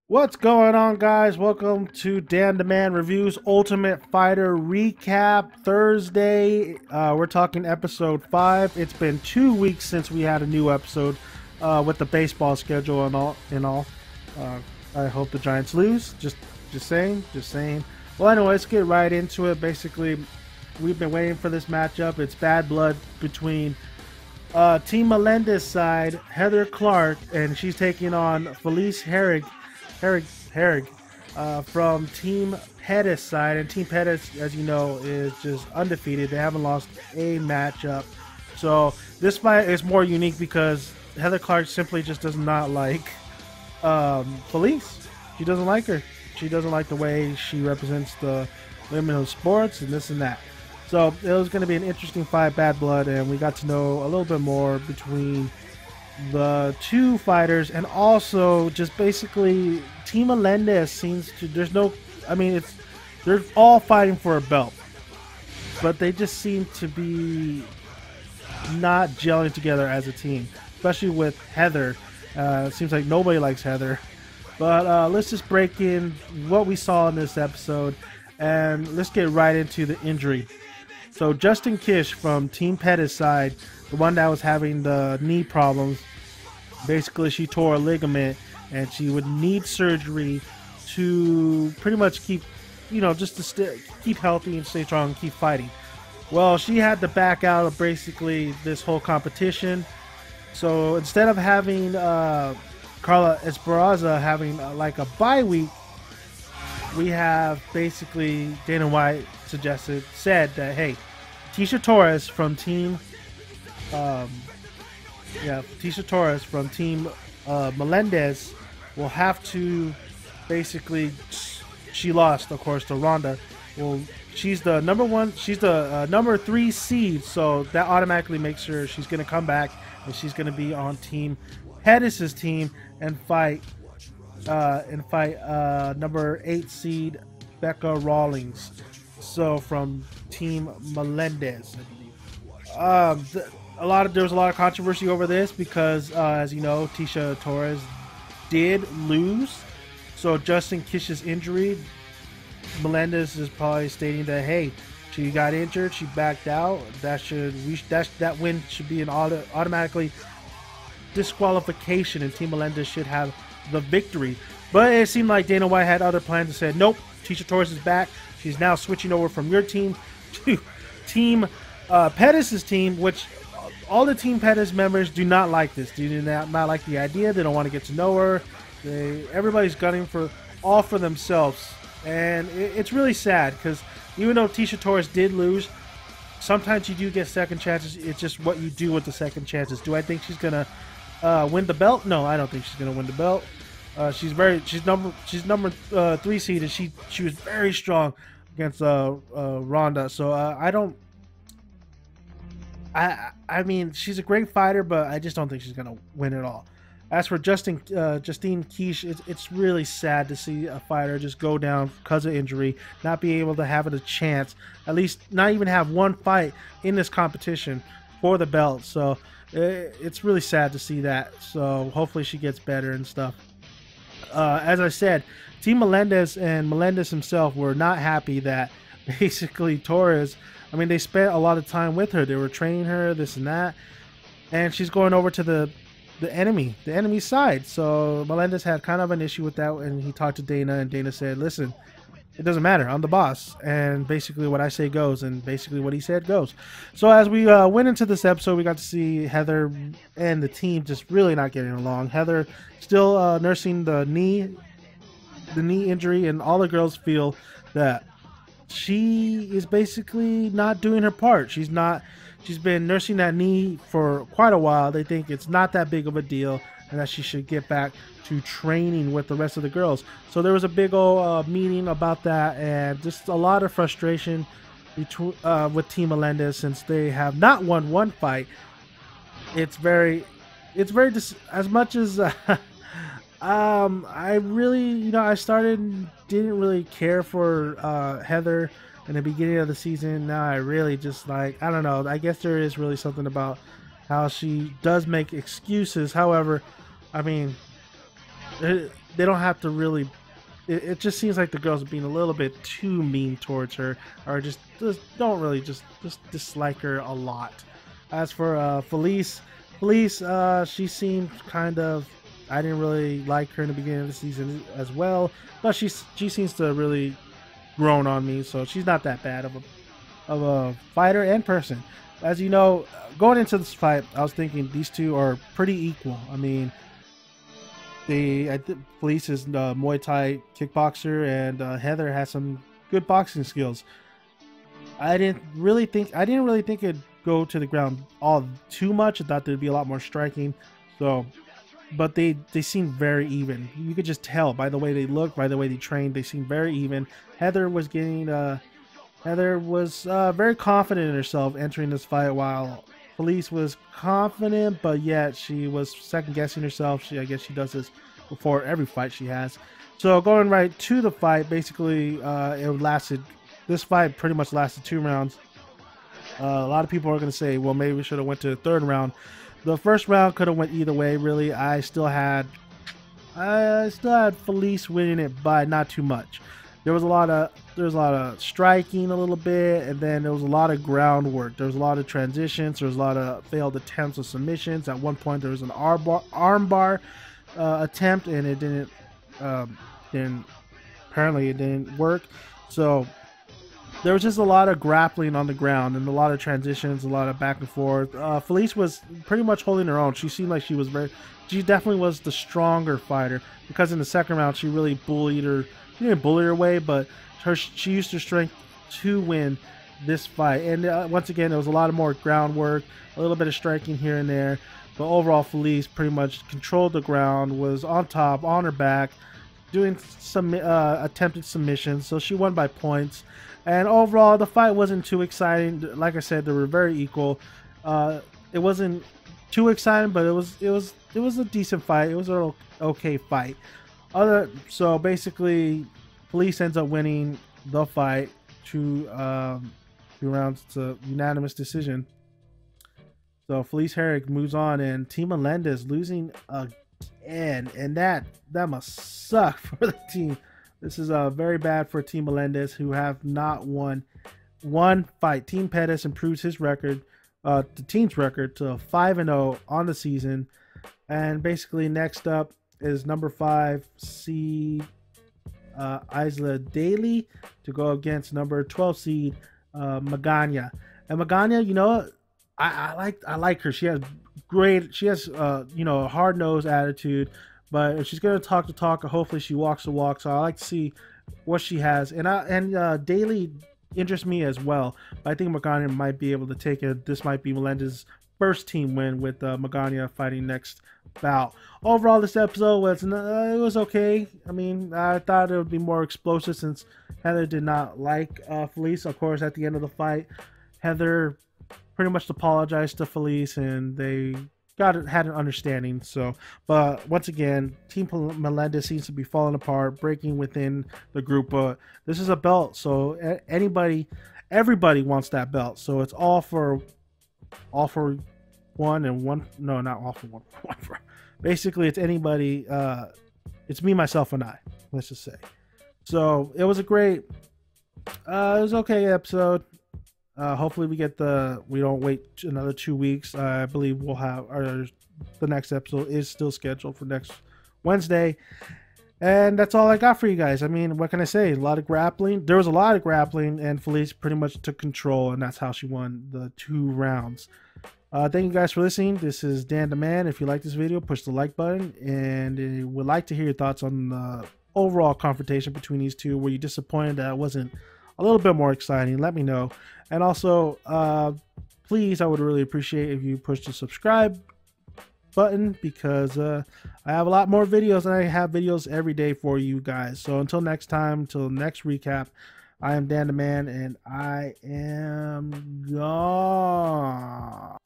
What's going on, guys? Welcome to Dan the Man Reviews Ultimate Fighter Recap Thursday. We're talking episode 5. It's been 2 weeks since we had a new episode with the baseball schedule and all. I hope the Giants lose. Just saying. Well, anyway, let's get right into it. Basically, we've been waiting for this matchup. It's bad blood between Team Melendez side, Heather Clark, and she's taking on FELICE HERIG from Team Pettis side, and Team Pettis, as you know, is just undefeated. They haven't lost a matchup. So this fight is more unique because Heather Clark simply just does not like FELICE. She doesn't like her. She doesn't like the way she represents the women of sports and this and that. So it was going to be an interesting fight, bad blood, and we got to know a little bit more between the two fighters, and also just basically Team Melendez seems to, they're all fighting for a belt, but they just seem to be not gelling together as a team, especially with Heather. It seems like nobody likes Heather. But let's just break in what we saw in this episode, and let's get right into the injury. So Justin Kish from Team Pettis side, the one that was having the knee problems, basically she tore a ligament and she would need surgery to pretty much keep, keep healthy and stay strong and keep fighting. Well, she had to back out of basically this whole competition. So instead of having Carla Esparza having like a bye week, we have basically Dana White said that, hey, Tisha Torres from Team Melendez will have to basically, she lost of course to Ronda. Well, she's the number 3 seed, so that automatically makes sure she's going to come back and she's going to be on Team Pettis' team and fight number 8 seed Becca Rawlings. So from Team Melendez, I believe. There was a lot of controversy over this because, as you know, Tisha Torres did lose. So Justin Kish's injury, Melendez is probably stating that, hey, she got injured, she backed out. That win should be an automatically disqualification, and Team Melendez should have the victory. But it seemed like Dana White had other plans and said, nope, Tisha Torres is back. She's now switching over from your team to Team Pettis' team, which all the Team Pettis members do not like this. Do not like the idea. They don't want to get to know her. Everybody's gunning for themselves. And it's really sad because even though Tisha Torres did lose, sometimes you do get second chances. It's just what you do with the second chances. Do I think she's going to win the belt? No, I don't think she's going to win the belt. She's number 3 seed, and she was very strong against Ronda. So I mean, she's a great fighter, but I just don't think she's gonna win it all. As for Justine Kish, it's really sad to see a fighter just go down because of injury, not be able to have a chance, at least not even have one fight in this competition for the belt. So it's really sad to see that. So hopefully she gets better and stuff. As I said, Team Melendez and Melendez himself were not happy that basically Torres, they spent a lot of time with her. They were training her, this and that, and she's going over to the enemy side. So Melendez had kind of an issue with that, and he talked to Dana, and Dana said, listen, it doesn't matter, I'm the boss, and basically what I say goes, and basically what he said goes. So as we went into this episode, we got to see Heather and the team just really not getting along. Heather still nursing the knee injury, and all the girls feel that she is basically not doing her part. She's been nursing that knee for quite a while. They think it's not that big of a deal and that she should get back to training with the rest of the girls. So there was a big old meeting about that, and just a lot of frustration between with Team Melendez since they have not won one fight. It's very as much as I really, didn't really care for Heather in the beginning of the season. Now I really just I don't know. I guess there is really something about how she does make excuses. However, they don't have to really. It just seems like the girls are being a little bit too mean towards her, or just don't really just dislike her a lot. As for Felice, she seemed kind of. I didn't really like her in the beginning of the season as well, but she seems to really grown on me, so she's not that bad of a fighter and person. As you know, going into this fight, I was thinking these two are pretty equal. I mean, I think Felice is the Muay Thai kickboxer, and Heather has some good boxing skills. I didn't really think it'd go to the ground all too much. I thought there'd be a lot more striking. So, but they seem very even. You could just tell by the way they look, by the way they trained. They seem very even. Heather was very confident in herself entering this fight, while Felice was confident, but yet she was second guessing herself. I guess she does this before every fight she has. So going right to the fight, basically, this fight pretty much lasted 2 rounds. A lot of people are going to say, well, maybe we should have went to the 3rd round. The first round could have went either way, really. I still had Felice winning it by not too much. There was a lot of striking a little bit, and then there was a lot of groundwork. There was a lot of transitions. There was a lot of failed attempts of submissions. At one point, there was an armbar attempt, and it didn't. Apparently, it didn't work. So there was just a lot of grappling on the ground and a lot of transitions, a lot of back and forth. Felice was pretty much holding her own. She seemed like she definitely was the stronger fighter, because in the second round she really bullied her. She didn't bully her away, but she used her strength to win this fight. And once again, there was a lot of more groundwork, a little bit of striking here and there. But overall, Felice pretty much controlled the ground, was on top, on her back, doing some attempted submissions. So she won by points. And overall, the fight wasn't too exciting. Like I said, they were very equal. It wasn't too exciting, but it was a decent fight. It was an okay fight. So basically, Felice ends up winning the fight 2 rounds to unanimous decision. So Felice Herrig moves on, and Team Melendez losing again, and that must suck for the team. This is very bad for Team Melendez, who have not won one fight. Team Pettis improves his record, the team's record, to 5-0 on the season. And basically, next up is number 5 seed Isla Daly to go against number 12 seed Magana. And Magana, you know, I like her. She has a hard-nosed attitude, but if she's gonna talk the talk, hopefully she walks the walk. So I like to see what she has. And Daly interests me as well. But I think Magana might be able to take it. This might be Melendez's first team win, with Magana fighting next bout. Overall, this episode was okay. I mean, I thought it would be more explosive, since Heather did not like Felice. Of course, at the end of the fight, Heather pretty much apologized to Felice, and they had an understanding. So, but once again, Team Melendez seems to be falling apart, breaking within the group. But this is a belt, so everybody wants that belt. So it's all for one and one. No, not all for one. Basically, it's anybody. It's me, myself, and I. Let's just say. So it was it was okay episode. Hopefully we don't wait another 2 weeks. I believe the next episode is still scheduled for next Wednesday. And that's all I got for you guys. I mean, what can I say? A lot of grappling. There was a lot of grappling, and Felice pretty much took control, and that's how she won the 2 rounds. Thank you guys for listening. This is Dan the Man. If you like this video, push the like button, and would like to hear your thoughts on the overall confrontation between these two. Were you disappointed that it wasn't a little bit more exciting? Let me know. And also, please, I would really appreciate if you push the subscribe button, because I have a lot more videos, and I have videos every day for you guys. So until next time, until next recap, I am Dan the Man, and I am gone.